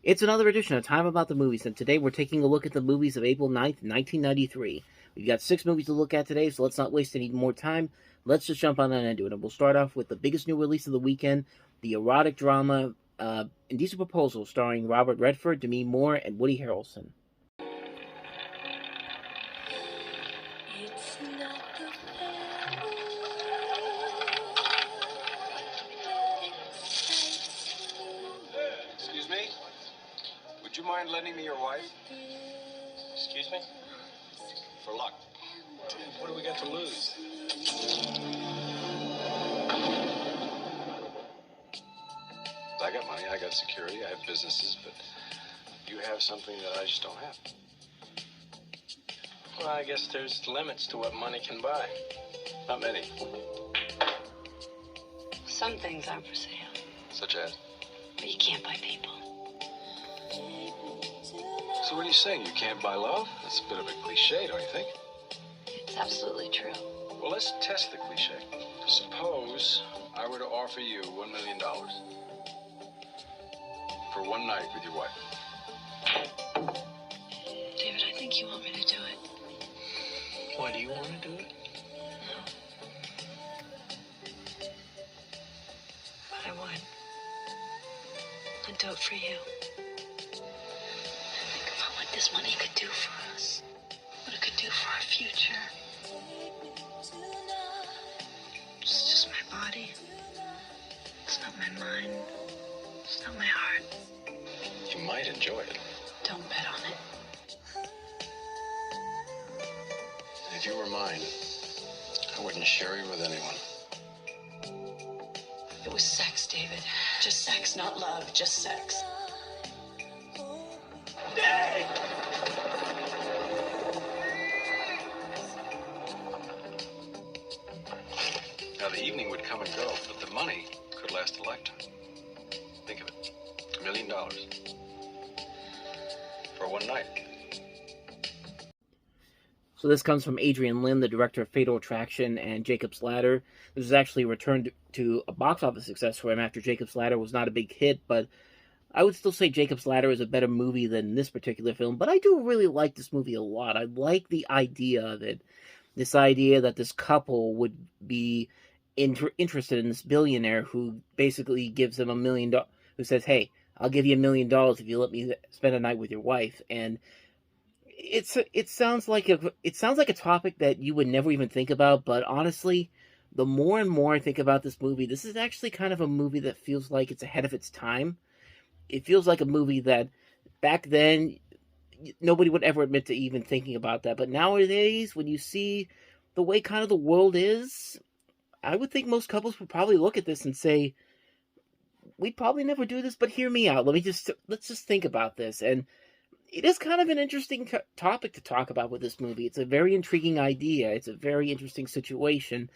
It's another edition of Time About the Movies, and today we're taking a look at the movies of April 9th, 1993. We've got 6 movies to look at today, so let's not waste any more time. Let's just jump on into it, and we'll start off with the biggest new release of the weekend, the erotic drama Indecent Proposal, starring Robert Redford, Demi Moore, and Woody Harrelson. Excuse me? Would you mind lending me your wife? Excuse me? For luck. What do we got to lose? I got money, I got security, I have businesses, but you have something that I just don't have. Well, I guess there's limits to what money can buy. Not many. Some things are for sale, Such as? but you can't buy people. So what are you saying? You can't buy love? That's a bit of a cliche, don't you think? It's absolutely true. Well, let's test the cliche. Suppose I were to offer you $1 million for one night with your wife. David, I think you want me to do it. Why, do you want to do it? No. But I would. I'd do it for you. Think about what this money could do for us. What it could do for our future. It's just my body. It's not my mind. It's not my heart. You might enjoy it. Don't bet on it. And if you were mine, I wouldn't share you with anyone. It was sex, David. Just sex, not love. Just sex. Now, the evening would come and go, but the money could last a lifetime. Think of it. $1 million. For one night. So this comes from Adrian Lyne, the director of Fatal Attraction and Jacob's Ladder. This is actually a return to a box office success for him after Jacob's Ladder was not a big hit, but I would still say Jacob's Ladder is a better movie than this particular film, but I do really like this movie a lot. I like the idea of it. This idea that this couple would be interested in this billionaire who basically gives them $1 million, who says, hey, I'll give you $1 million if you let me spend a night with your wife. And it sounds like a topic that you would never even think about, but honestly, the more and more I think about this movie, this is actually kind of a movie that feels like it's ahead of its time. It feels like a movie that back then nobody would ever admit to even thinking about that, but nowadays when you see the way kind of the world is, I would think most couples would probably look at this and say, we'd probably never do this, but hear me out. Let's just think about this. And it is kind of an interesting topic to talk about with this movie. It's a very intriguing idea. It's a very interesting situation.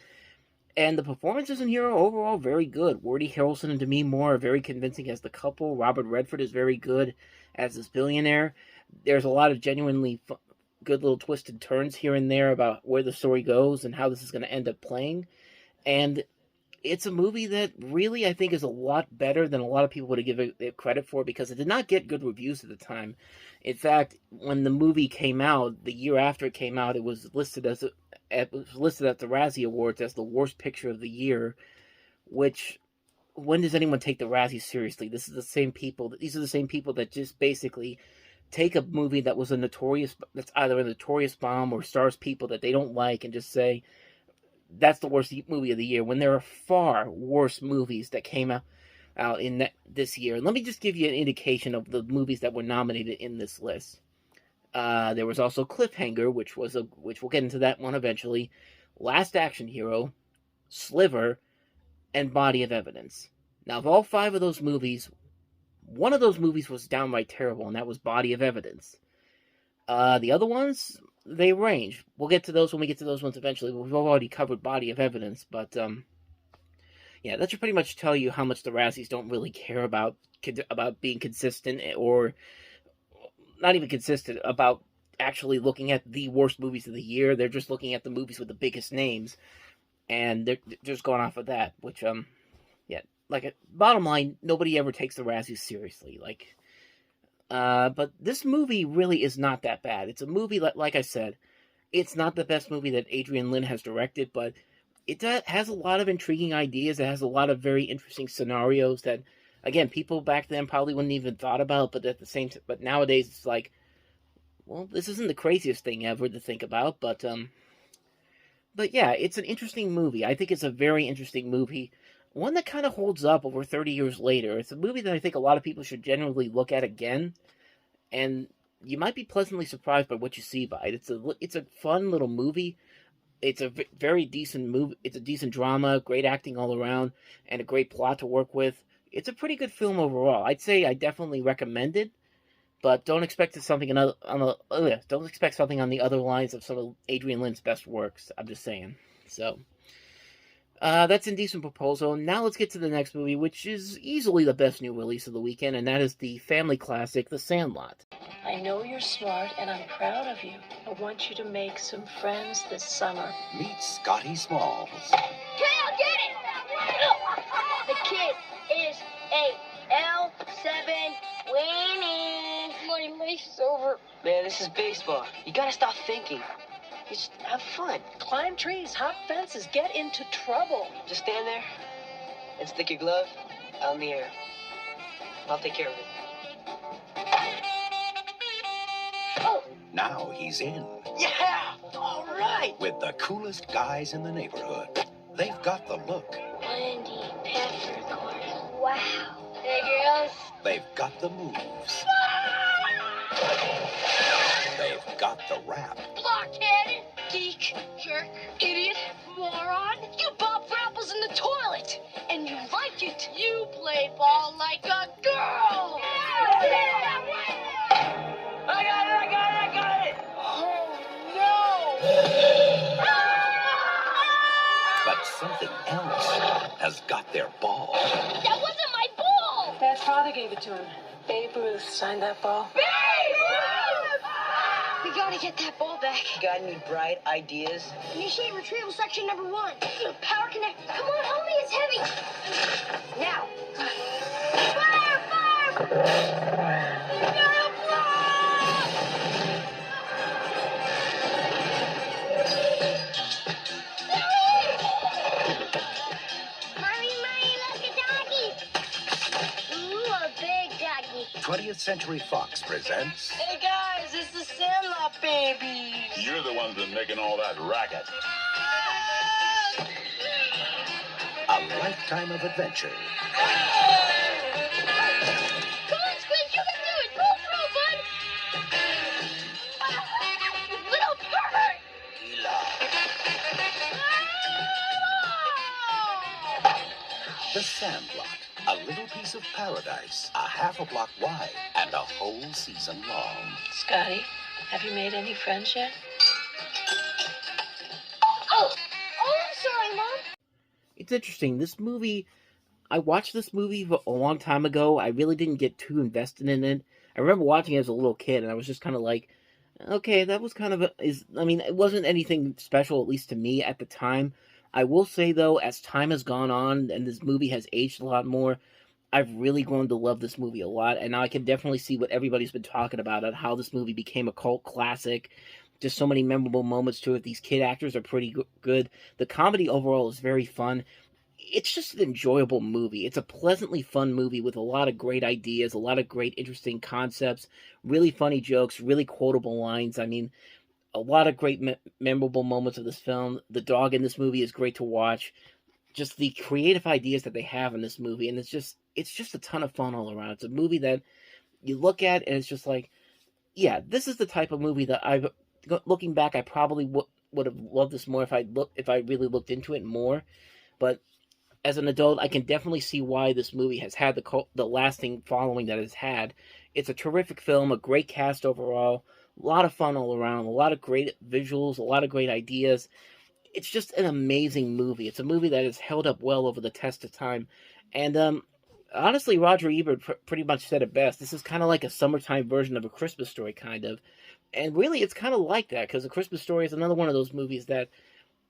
And the performances in here are overall very good. Woody Harrelson and Demi Moore are very convincing as the couple. Robert Redford is very good as this billionaire. There's a lot of genuinely good little twisted turns here and there about where the story goes and how this is going to end up playing. And it's a movie that really, I think, is a lot better than a lot of people would have given it credit for, because it did not get good reviews at the time. In fact, when the movie came out, the year after it came out, it was listed at the Razzie Awards as the worst picture of the year, which, when does anyone take the Razzies seriously? These are the same people that just basically take a movie that was that's either a notorious bomb or stars people that they don't like and just say, that's the worst movie of the year, when there are far worse movies that came out in this year. And let me just give you an indication of the movies that were nominated in this list. There was also Cliffhanger, which we'll get into that one eventually, Last Action Hero, Sliver, and Body of Evidence. Now, of all 5 of those movies, one of those movies was downright terrible, and that was Body of Evidence. The other ones, they range. We'll get to those when we get to those ones eventually. We've already covered Body of Evidence, but yeah, that should pretty much tell you how much the Razzies don't really care about being consistent, or not even consistent, about actually looking at the worst movies of the year. They're just looking at the movies with the biggest names, and they're just going off of that, which, yeah, bottom line, nobody ever takes the Razzies seriously. But this movie really is not that bad. It's a movie like I said, it's not the best movie that Adrian Lyne has directed, but has a lot of intriguing ideas. It has a lot of very interesting scenarios that, again, people back then probably wouldn't even thought about. But at the same time, but nowadays it's like, well, this isn't the craziest thing ever to think about. But yeah, it's an interesting movie. I think it's a very interesting movie. One that kind of holds up over 30 years later. It's a movie that I think a lot of people should generally look at again, and you might be pleasantly surprised by what you see by it. It's a fun little movie. It's a very decent movie. It's a decent drama, great acting all around, and a great plot to work with. It's a pretty good film overall. I'd say I definitely recommend it, but don't expect something don't expect something on the other lines of some of Adrian Lyne's best works. I'm just saying. So that's Indecent Proposal. Now let's get to the next movie, which is easily the best new release of the weekend, and that is the family classic, The Sandlot. I know you're smart, and I'm proud of you. I want you to make some friends this summer. Meet Scotty Smalls. Kale, get it! The kid is a L7 winning. My race is over. Man, this is baseball. You gotta stop thinking. You just have fun. Climb trees, hop fences, get into trouble. Just stand there and stick your glove out in the air. I'll take care of it. Now he's in Yeah! All right! with the coolest guys in the neighborhood. They've got the look. Wendy Peppercorn. Wow. Hey, girls. They've got the moves. They've got the rap. Blockhead. Geek. Jerk. Idiot. Moron. You bought for apples in the toilet. And you liked it. You play ball like a girl. I got it! Oh, no. But something else has got their ball. That wasn't my ball. Dad's father gave it to him. Babe Ruth signed that ball. We gotta get that ball back. Got any bright ideas? Initiate retrieval section number 1. Power connect. Come on, homie, it's heavy. Now. Fire! You gotta Mommy, look, a doggy. Ooh, a big doggy. 20th Century Fox presents Hey guys, it's the Sandlot babies. You're the ones that are making all that racket. A Lifetime of Adventure. Come on, Squid, you can do it. Go through, bud. You little pervert. The Sandlot. A little piece of paradise, a half a block wide, and a whole season long. Scotty, have you made any friends yet? Oh, I'm sorry, Mom. It's interesting. This movie, I watched this movie a long time ago. I really didn't get too invested in it. I remember watching it as a little kid, and I was just kind of like, okay, that was kind of it wasn't anything special, at least to me at the time. I will say, though, as time has gone on and this movie has aged a lot more, I've really grown to love this movie a lot. And now I can definitely see what everybody's been talking about and how this movie became a cult classic. Just so many memorable moments to it. These kid actors are pretty good. The comedy overall is very fun. It's just an enjoyable movie. It's a pleasantly fun movie with a lot of great ideas, a lot of great interesting concepts, really funny jokes, really quotable lines. I mean, a lot of great memorable moments of this film. The dog in this movie is great to watch. Just the creative ideas that they have in this movie, and it's just a ton of fun all around. It's a movie that you look at and it's just like, yeah, this is the type of movie that looking back, I probably would have loved this more if I really looked into it more. But as an adult, I can definitely see why this movie has had the lasting following that it's had. It's a terrific film, a great cast overall. A lot of fun all around, a lot of great visuals, a lot of great ideas. It's just an amazing movie. It's a movie that has held up well over the test of time. And honestly, Roger Ebert pretty much said it best. This is kind of like a summertime version of A Christmas Story, kind of. And really, it's kind of like that, because A Christmas Story is another one of those movies that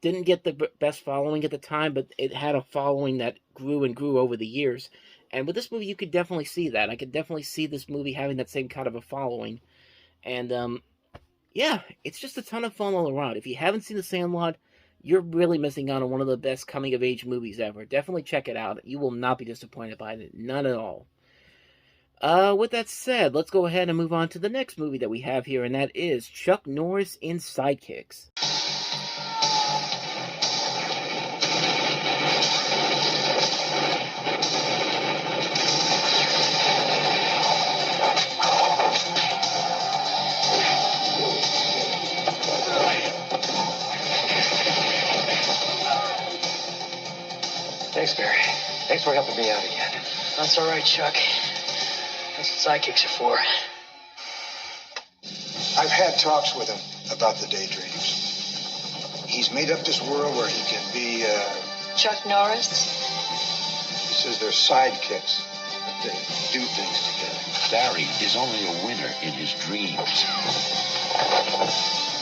didn't get the best following at the time, but it had a following that grew and grew over the years. And with this movie, you could definitely see that. I could definitely see this movie having that same kind of a following. And yeah, it's just a ton of fun all around. If you haven't seen The Sandlot, you're really missing out on one of the best coming of age movies ever. Definitely check it out. You will not be disappointed by it. None at all. With that said, let's go ahead and move on to the next movie that we have here, and that is Chuck Norris in Sidekicks. Thanks, Barry. Thanks for helping me out again. That's all right, Chuck. That's what sidekicks are for. I've had talks with him about the daydreams. He's made up this world where he can be, Chuck Norris? he says they're sidekicks, that they do things together. Barry is only a winner in his dreams.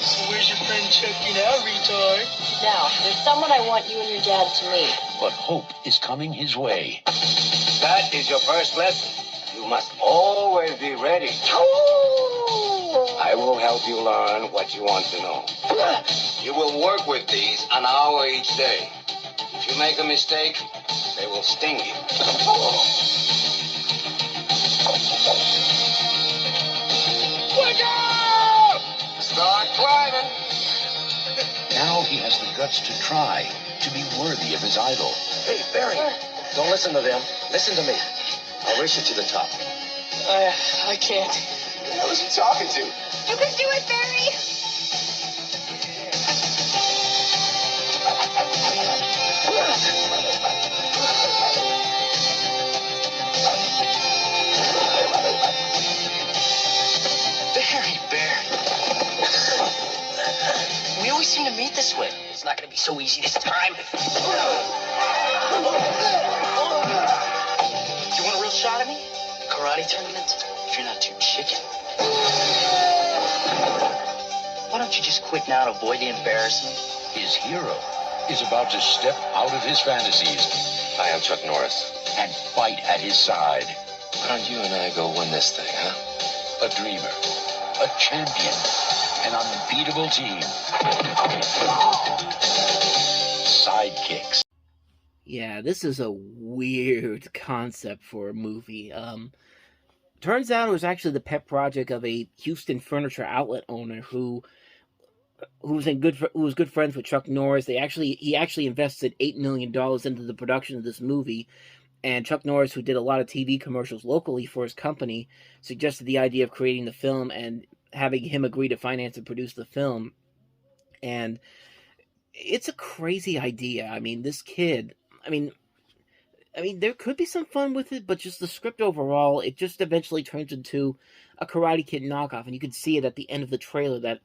So where's your friend Chucky now, retard? Now, there's someone I want you and your dad to meet. But hope is coming his way. That is your first lesson. You must always be ready. I will help you learn what you want to know. You will work with these an hour each day. If you make a mistake, they will sting you. Wake up! Start climbing. Now he has the guts to try, to be worthy of his idol. Hey, Barry, don't listen to them. Listen to me. I'll race you to the top. I can't. Who the hell is he talking to? You can do it, Barry. Barry. We always seem to meet this way. It's not going to be so easy this time. Do you want a real shot at me? Karate tournament? If you're not too chicken. Why don't you just quit now to avoid the embarrassment? His hero is about to step out of his fantasies I am Chuck Norris. and fight at his side. Why don't you and I go win this thing, huh? A dreamer, a champion, an unbeatable team. Sidekicks. Yeah, this is a weird concept for a movie. Turns out it was actually the pet project of a Houston furniture outlet owner who was good friends with Chuck Norris. He actually invested $8 million into the production of this movie, and Chuck Norris, who did a lot of TV commercials locally for his company, suggested the idea of creating the film and having him agree to finance and produce the film. And it's a crazy idea. I mean, this kid, I mean, there could be some fun with it, but just the script overall, it just eventually turns into a Karate Kid knockoff, and you can see it at the end of the trailer that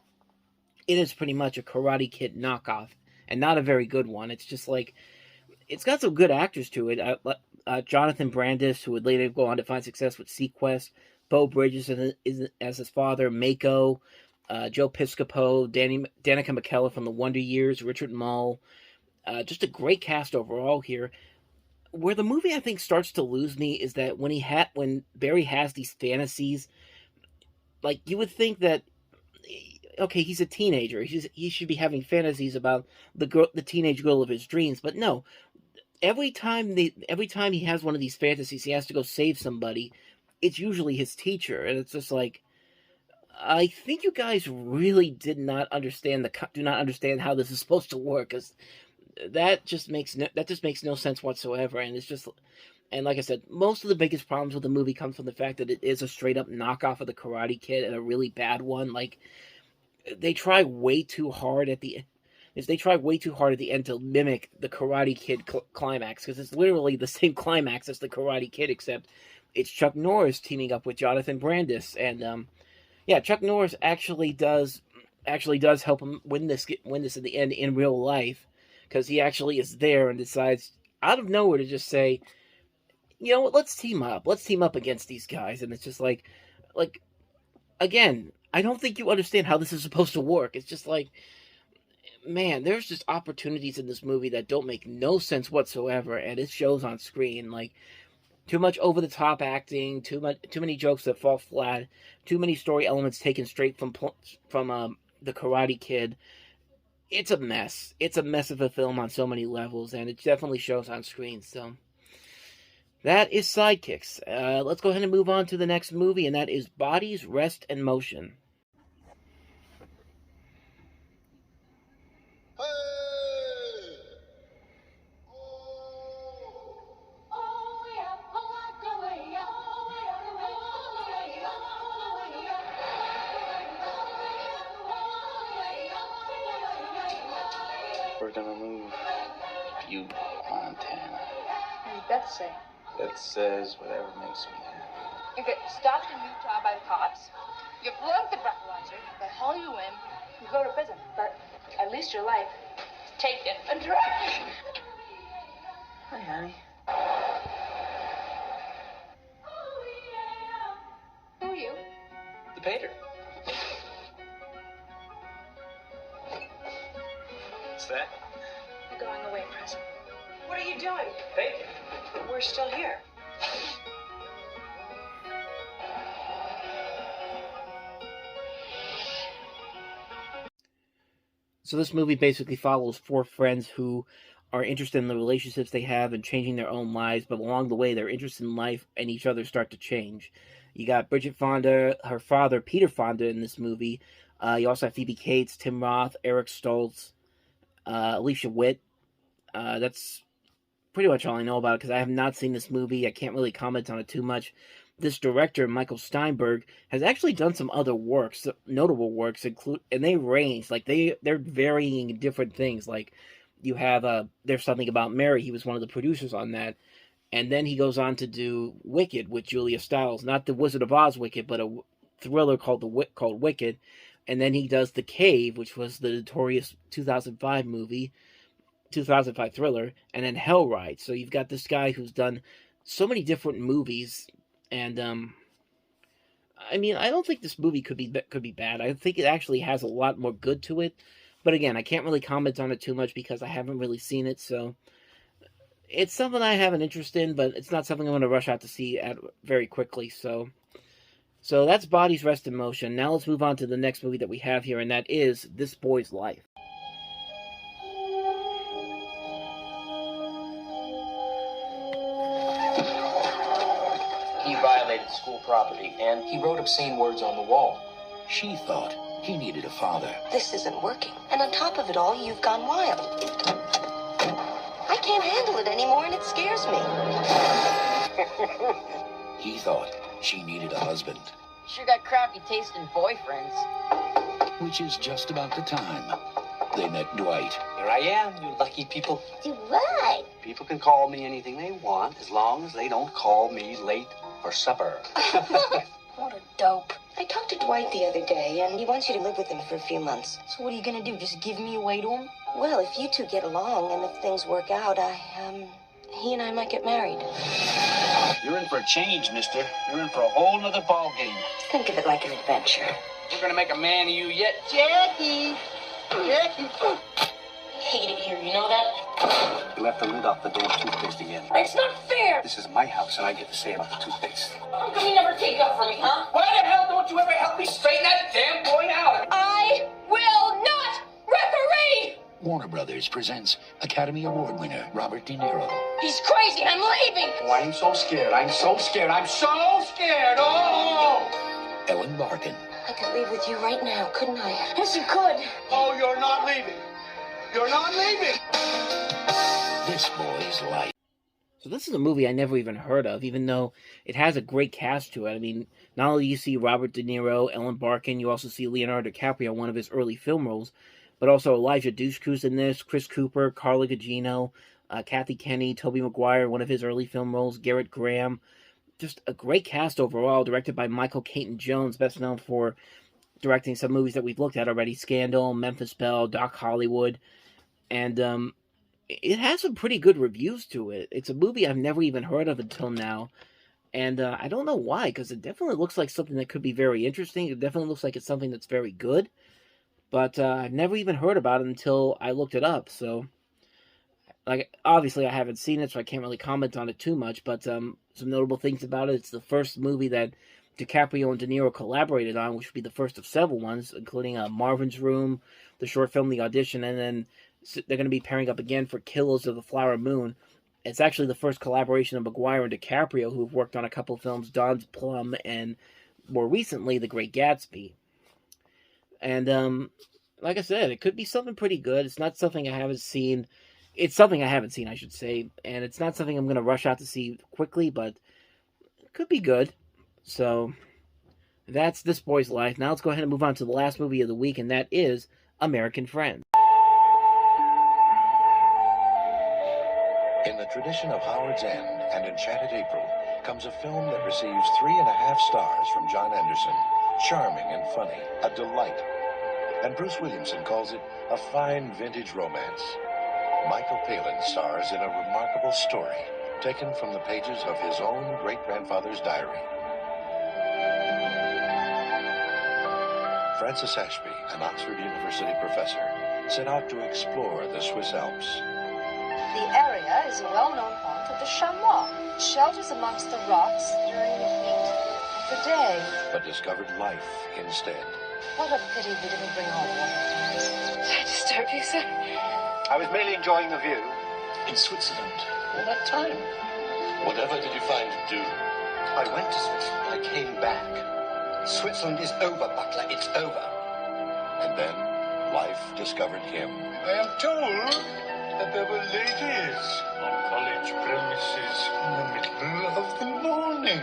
it is pretty much a Karate Kid knockoff, and not a very good one. It's just like, it's got some good actors to it. Jonathan Brandis, who would later go on to find success with Sequest, Bo Bridges as his father, Mako, Joe Piscopo, Danica McKellar from The Wonder Years, Richard Mull. Just a great cast overall here. Where the movie, I think, starts to lose me is that when Barry has these fantasies, like, you would think that, okay, he's a teenager, he should be having fantasies about the teenage girl of his dreams, but no. Every time he has one of these fantasies, he has to go save somebody. It's usually his teacher, and it's just like, I think you guys really do not understand how this is supposed to work, because that just makes no sense whatsoever. And it's just, and like I said, most of the biggest problems with the movie comes from the fact that it is a straight up knockoff of the Karate Kid, and a really bad one. Like, they try way too hard at the end to mimic the Karate Kid climax, because it's literally the same climax as the Karate Kid, except it's Chuck Norris teaming up with Jonathan Brandis, and Chuck Norris actually does help him win this in the end in real life, because he actually is there and decides out of nowhere to just say, you know what, let's team up against these guys. And it's just like again, I don't think you understand how this is supposed to work. It's just like, man, there's just opportunities in this movie that don't make no sense whatsoever, and it shows on screen. Like, Too much over-the-top acting, too many jokes that fall flat, too many story elements taken straight from the Karate Kid. It's a mess. It's a mess of a film on so many levels, and it definitely shows on screen. So that is Sidekicks. Let's go ahead and move on to the next movie, and that is Bodies, Rest, and Motion. We're gonna move Butte, Montana. What does that say? That says whatever makes me happy. You get stopped in Utah by the cops. You flunk the breathalyzer. They haul you in. You go to prison. But at least your life is taken and trash. Hi, honey. Who are you? The painter. What's that? We're going away, President. What are you doing? Painting. We're still here. So this movie basically follows four friends who are interested in the relationships they have and changing their own lives, but along the way their interests in life and each other start to change. You got Bridget Fonda, her father Peter Fonda in this movie. You also have Phoebe Cates, Tim Roth, Eric Stoltz, Alicia Witt. That's pretty much all I know about it because I have not seen this movie. I can't really comment on it too much. This director, Michael Steinberg, has actually done some other works, and they range. Like, they're varying in different things. Like, you have, There's Something About Mary. He was one of the producers on that. And then he goes on to do Wicked with Julia Stiles. Not the Wizard of Oz Wicked, but a thriller called Wicked. And then he does The Cave, which was the notorious 2005 thriller. And then Hell Ride. So you've got this guy who's done so many different movies. And, I mean, I don't think this movie could be bad. I think it actually has a lot more good to it. But again, I can't really comment on it too much because I haven't really seen it. So it's something I have an interest in, but it's not something I'm going to rush out to see very quickly. So that's Bodies, Rest, and Motion. Now let's move on to the next movie that we have here, and that is This Boy's Life. He violated school property, and he wrote obscene words on the wall. She thought he needed a father. This isn't working. And on top of it all, you've gone wild. I can't handle it anymore, and it scares me. He thought she needed a husband. Sure got crappy taste in boyfriends. Which is just about the time they met Dwight. Here I am, you lucky people. Dwight! People can call me anything they want as long as they don't call me late for supper. What a dope. I talked to Dwight the other day, and he wants you to live with him for a few months. So what are you gonna do, just give me away to him? Well, if you two get along, and if things work out, he and I might get married. You're in for a change, mister. You're in for a whole nother ball game. Think of it like an adventure. We're gonna make a man of you yet. Jackie! Hate it here, you know that? You left the lid off the damn toothpaste again. It's not fair! This is my house, and I get to say about the toothpaste. How come you never take up for me, huh? Why the hell don't you ever help me straighten that damn boy out? I will not referee! Warner Brothers presents Academy Award winner Robert De Niro. He's crazy, I'm leaving! Oh, I'm so scared. I'm so scared. I'm so scared. Oh! Ellen Barkin. I could leave with you right now, couldn't I? Yes, you could. Oh, you're not leaving. You're not leaving. This Boy's Life. So this is a movie I never even heard of, even though it has a great cast to it. I mean, not only do you see Robert De Niro, Ellen Barkin, you also see Leonardo DiCaprio, one of his early film roles, but also Elijah Dushku's in this, Chris Cooper, Carla Gugino, Kathy Kenny, Tobey Maguire, one of his early film roles, Garrett Graham. Just a great cast overall, directed by Michael Caton Jones, best known for directing some movies that we've looked at already, Scandal, Memphis Belle, Doc Hollywood, and it has some pretty good reviews to it. It's a movie I've never even heard of until now, and I don't know why, because it definitely looks like something that could be very interesting. It definitely looks like it's something that's very good, but I've never even heard about it until I looked it up, so like, obviously I haven't seen it, so I can't really comment on it too much, but some notable things about it. It's the first movie that DiCaprio and De Niro collaborated on, which would be the first of several ones, including Marvin's Room, the short film The Audition, and then they're going to be pairing up again for Killers of the Flower Moon. It's actually the first collaboration of Maguire and DiCaprio, who've worked on a couple films, Don's Plum, and more recently, The Great Gatsby. And like I said, it could be something pretty good. It's not something I haven't seen. It's something I haven't seen, I should say, and it's not something I'm going to rush out to see quickly, but it could be good. So, that's This Boy's Life. Now let's go ahead and move on to the last movie of the week, and that is American Friends. In the tradition of Howard's End and Enchanted April comes a film that receives 3.5 stars from John Anderson. Charming and funny, a delight. And Bruce Williamson calls it a fine vintage romance. Michael Palin stars in a remarkable story taken from the pages of his own great-grandfather's diary. Francis Ashby, an Oxford University professor, set out to explore the Swiss Alps. The area is a well-known haunt of the chamois. It shelters amongst the rocks during the heat of the day. But discovered life instead. What a pity we didn't bring our water flowers. Did I disturb you, sir? I was merely enjoying the view. In Switzerland, all that time. Whatever did you find to do? I went to Switzerland. I came back. Switzerland is over, Butler. It's over. And then life discovered him. I am told that there were ladies on college premises in the middle of the morning.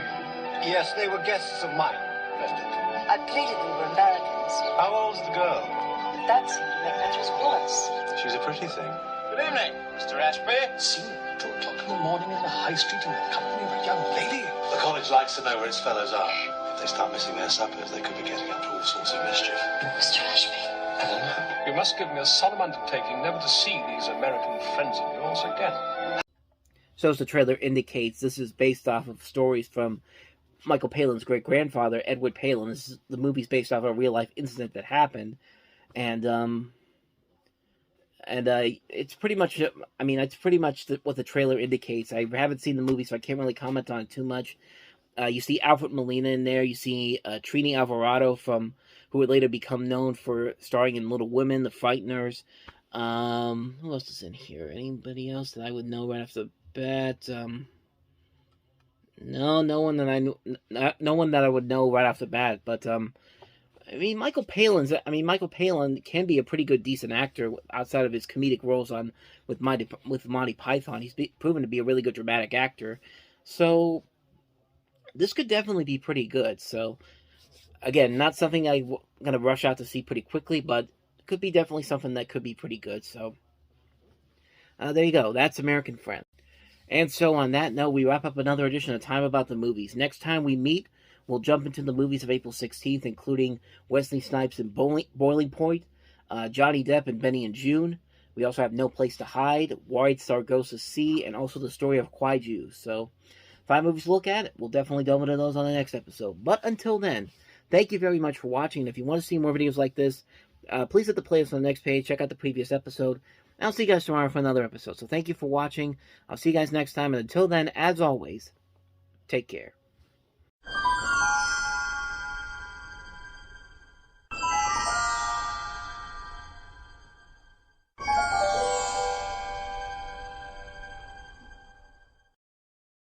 Yes, they were guests of mine, President. I pleaded we were Americans. How old's the girl? But that seemed to make matters worse. She's a pretty thing. Good evening, Mr. Ashby. Seen at 2 o'clock in the morning in the high street in the company of a young lady. The college likes to know where its fellows are. If they start missing their suppers, they could be getting up to all sorts of mischief. Mr. Ashby. You must give me a solemn undertaking never to see these American friends of yours again. So as the trailer indicates, this is based off of stories from Michael Palin's great-grandfather, Edward Palin. The movie's based off a real-life incident that happened. And it's pretty much, what the trailer indicates. I haven't seen the movie, so I can't really comment on it too much. You see Alfred Molina in there. You see Trini Alvarado, who would later become known for starring in Little Women, The Frighteners. Who else is in here? Anybody else that I would know right off the bat? No one that I would know right off the bat. But Michael Palin can be a pretty good, decent actor outside of his comedic roles with Monty Python. He's proven to be a really good dramatic actor. So this could definitely be pretty good. So again, not something I'm gonna rush out to see pretty quickly, but it could be definitely something that could be pretty good. So there you go. That's American Friends. And so on that note, we wrap up another edition of Time About the Movies. Next time we meet, we'll jump into the movies of April 16th, including Wesley Snipes in Boiling Point, Johnny Depp and Benny and June. We also have No Place to Hide, Wide Sargasso Sea, and also the story of Kwaiju. So, 5 movies to look at. We'll definitely delve into those on the next episode. But until then, thank you very much for watching. And if you want to see more videos like this, please hit the playlist on the next page. Check out the previous episode. And I'll see you guys tomorrow for another episode. So thank you for watching. I'll see you guys next time. And until then, as always, take care.